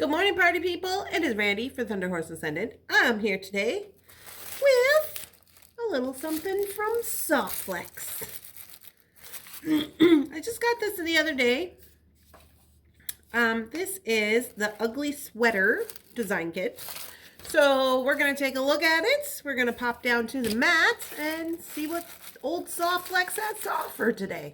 Good morning, party people. It is Randy for Thunderhorse Descendant. I'm here today with a little something from Softflex. I just got this the other day. This is the Ugly Sweater design kit. So we're going to take a look at it. We're going to pop down to the mat and see what old Softflex has to offer today.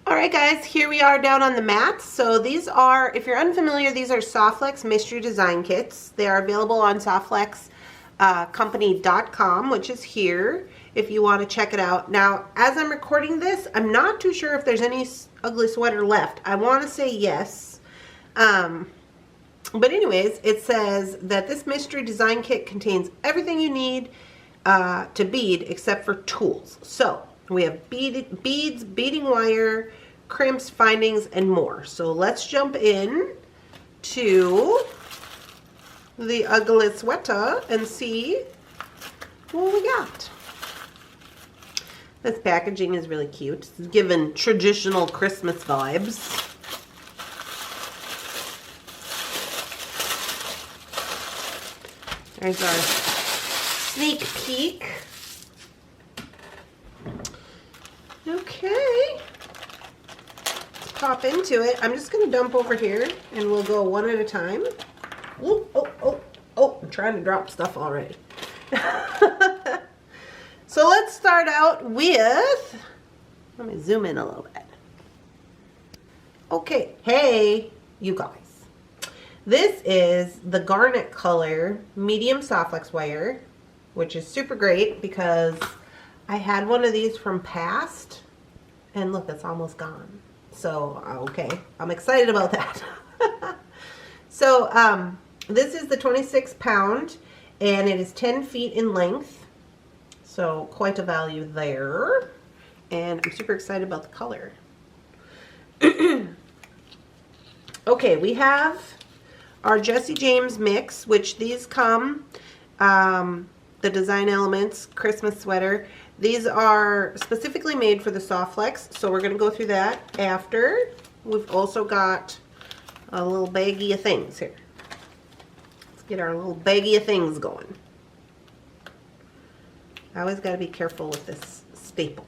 Alright guys, here we are down on the mat. So these are, if you're unfamiliar, these are Softflex mystery design kits. They are available on softflexcompany.com, which is here if you want to check it out. Now, as I'm recording this, I'm not too sure if there's any ugly sweater left. I want to say yes. But anyways, it says that this mystery design kit contains everything you need to bead except for tools. So we have beads, beading wire, crimps, findings, and more. So let's jump in to the Ugly Sweater and see what we got. This packaging is really cute. It's given traditional Christmas vibes. There's our sneak peek. Okay, let's pop into it. I'm just going to dump over here and we'll go one at a time. Ooh, oh, I'm trying to drop stuff already. So let's start out with, let me zoom in a little bit. Okay, hey, you guys. This is the garnet color medium Softflex wire, which is super great because I had one of these from past, and look, it's almost gone. So, okay, I'm excited about that. So, this is the 26 pound, and it is 10 feet in length. So, quite a value there. And I'm super excited about the color. Okay, we have our Jesse James mix, which these come, the design elements, Christmas sweater. These are specifically made for the Softflex, so we're going to go through that after. We've also got a little baggie of things here. Let's get our little baggie of things going. I always got to be careful with this staple.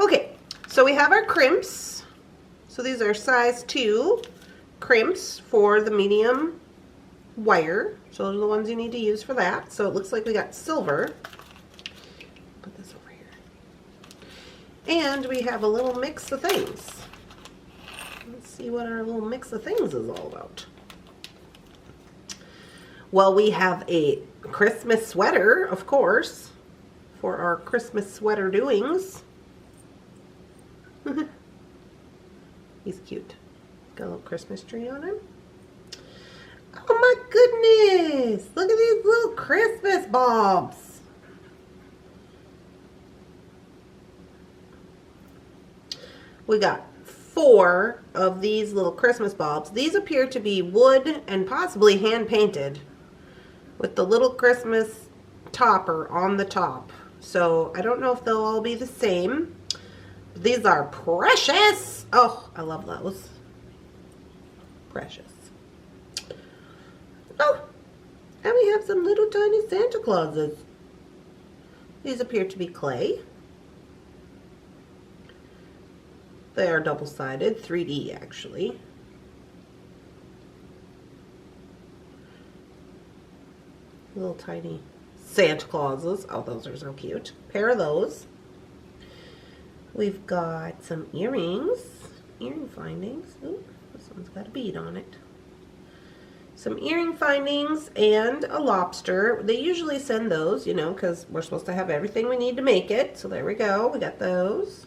Okay, so we have our crimps. So these are size 2 crimps for the medium wire. So those are the ones you need to use for that. So it looks like we got silver. Put this over here. And we have a little mix of things. Let's see what our little mix of things is all about. Well, we have a Christmas sweater, of course, for our Christmas sweater doings. He's cute. Got a little Christmas tree on him. Oh my goodness! Look at these little Christmas bulbs. We got 4 of these little Christmas bulbs. These appear to be wood and possibly hand painted with the little Christmas topper on the top. So I don't know if they'll all be the same. These are precious. Oh, I love those. Precious. Oh, and we have some little tiny Santa Clauses. These appear to be clay. They are double-sided, 3D actually. Little tiny Santa Clauses. Oh, those are so cute. Pair of those. We've got some earrings. Earring findings. Ooh, this one's got a bead on it. Some earring findings and a lobster. They usually send those, you know, because we're supposed to have everything we need to make it. So there we go. We got those.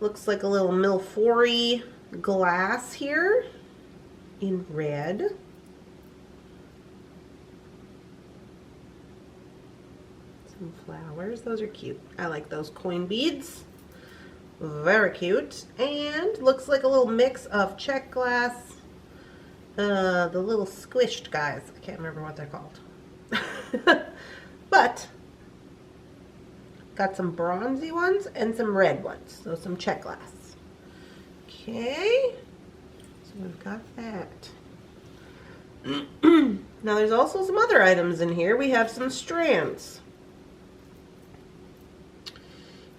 Looks like a little Milfory glass here in red. Some flowers. Those are cute. I like those coin beads. Very cute. And looks like a little mix of check glass, the little squished guys. I can't remember what they're called. But Got some bronzy ones and some red ones. So some check glass. Okay. So we've got that. Now there's also some other items in here. We have some strands.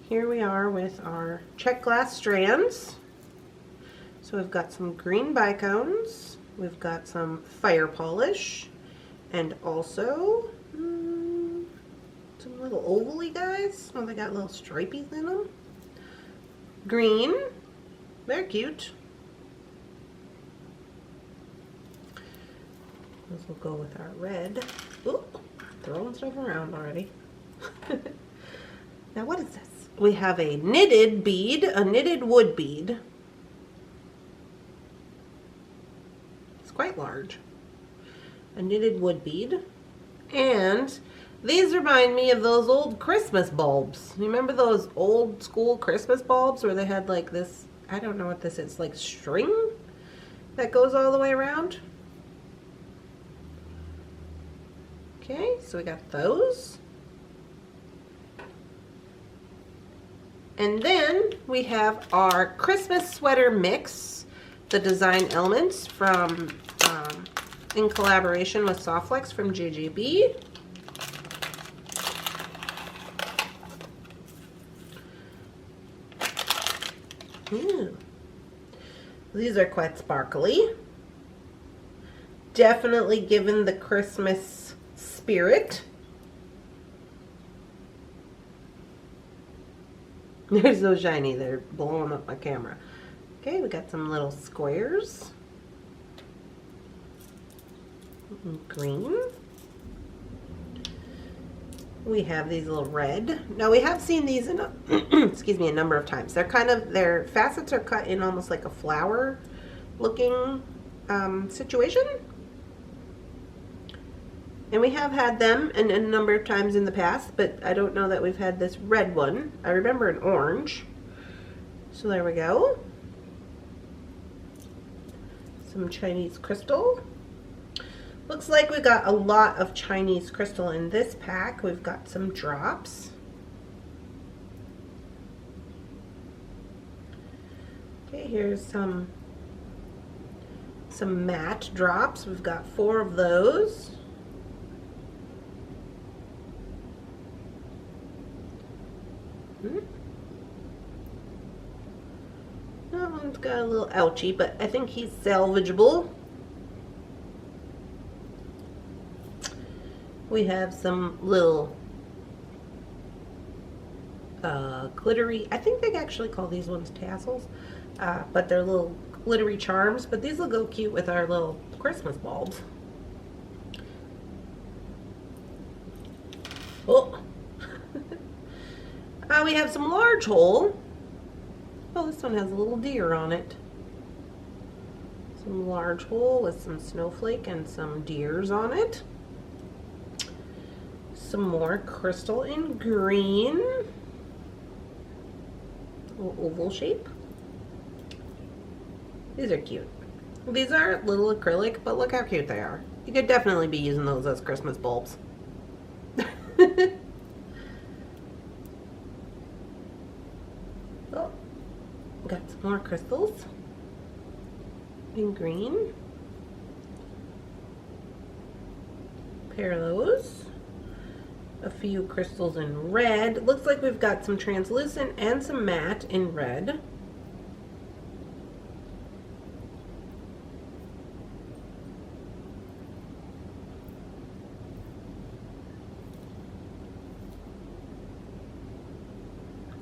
Here we are with our check glass strands. So we've got some green bicones. We've got some fire polish. And also some little ovally guys. Oh, they got little stripies in them. Green. They're cute. This will go with our red. Ooh, throwing stuff around already. Now what is this? We have a knitted bead, a knitted wood bead. It's quite large. A knitted wood bead. And these remind me of those old Christmas bulbs. You remember those old school Christmas bulbs where they had like this, I don't know what this is, like string that goes all the way around? Okay, so we got those. And then we have our Christmas sweater mix, the design elements from, in collaboration with Softflex from JJB. These are quite sparkly. Definitely given the Christmas spirit. They're so shiny, they're blowing up my camera. Okay, we got some little squares. Green. We have these little red. Now we have seen these in a excuse me, a number of times. They're kind of, their facets are cut in almost like a flower looking situation. And we have had them a number of times in the past, but I don't know that we've had this red one. I remember an orange. So there we go. Some Chinese crystal. Looks like we got a lot of Chinese crystal in this pack. We've got some drops. Okay, here's some matte drops. We've got 4 of those. That one's got a little ouchy, but I think he's salvageable. We have some little glittery, I think they actually call these ones tassels, but they're little glittery charms, but these will go cute with our little Christmas bulbs. Oh! We have some large hole. Oh, this one has a little deer on it. Some large hole with some snowflake and some deers on it. Some more crystal in green. Little oval shape. These are cute. These are little acrylic, but look how cute they are. You could definitely be using those as Christmas bulbs. Oh, got some more crystals in green. Pair of those. A few crystals in red. Looks like we've got some translucent and some matte in red.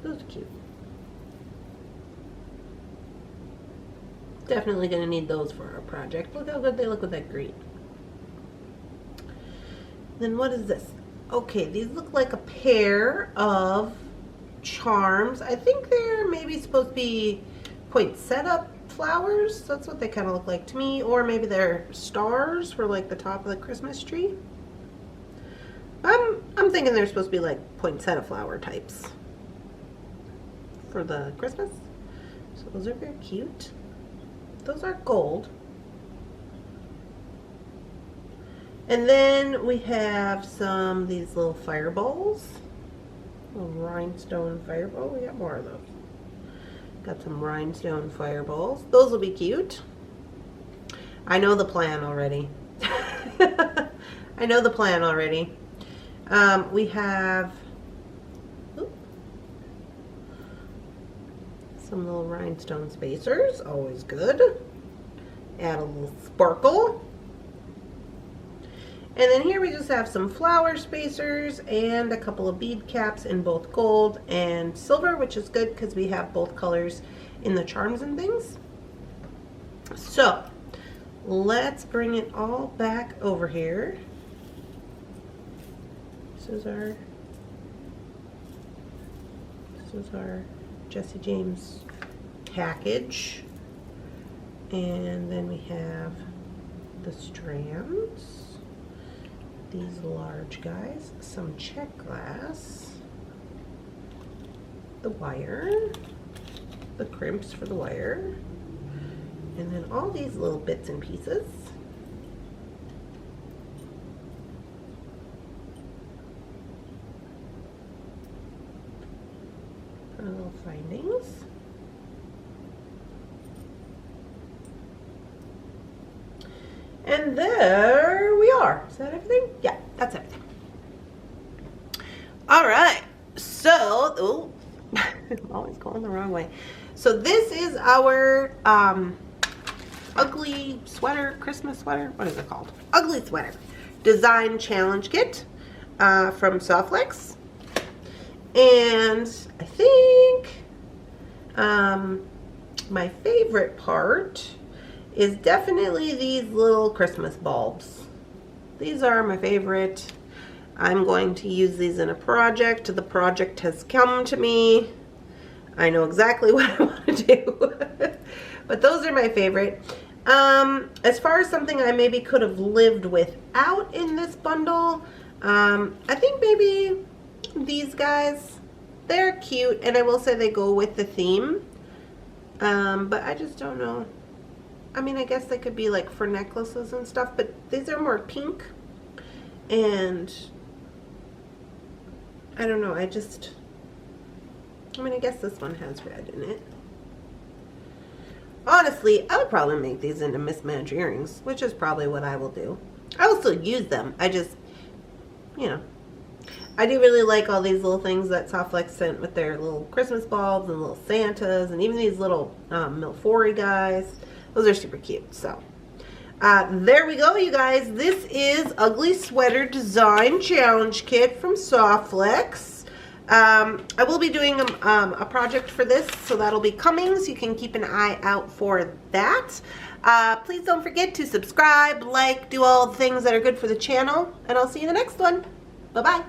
Those are cute. Definitely going to need those for our project. Look how good they look with that green. Then what is this? Okay, these look like a pair of charms. I think they're maybe supposed to be poinsettia flowers. That's what they kind of look like to me. Or maybe they're stars for like the top of the Christmas tree. I'm thinking they're supposed to be like poinsettia flower types for the Christmas. So those are very cute. Those are gold. And then we have these little fireballs. Little rhinestone fireball. We got more of those. Got some rhinestone fireballs. Those will be cute. I know the plan already. I know the plan already. We have some little rhinestone spacers. Always good. Add a little sparkle. And then here we just have some flower spacers and a couple of bead caps in both gold and silver, which is good because we have both colors in the charms and things. So let's bring it all back over here. This is our Jesse James package. And then we have the strands. These large guys, some check glass, the wire, the crimps for the wire, and then all these little bits and pieces. Our little findings. And there we are. Is that everything? Yeah, that's everything. All right. So, oh, I'm always going the wrong way. So this is our ugly sweater, Christmas sweater. What is it called? Ugly sweater design challenge kit from Softlex. And I think my favorite part is definitely these little Christmas bulbs. These are my favorite. I'm going to use these in a project. The project has come to me. I know exactly what I want to do. But those are my favorite. As far as something I maybe could have lived without in this bundle, I think maybe these guys. They're cute, and I will say they go with the theme. But I just don't know. I mean, I guess they could be like for necklaces and stuff, but these are more pink. And I don't know, I mean, I guess this one has red in it. Honestly, I would probably make these into mismatched earrings, which is probably what I will do. I will still use them. I just, you know, I do really like all these little things that Softlex sent with their little Christmas bulbs and little Santas and even these little Milfori guys. Those are super cute. So there we go, you guys. This is Ugly Sweater Design Challenge Kit from Softlex. I will be doing a project for this, so that'll be coming, so you can keep an eye out for that. Please don't forget to subscribe, like, do all the things that are good for the channel, and I'll see you in the next one. Bye-bye.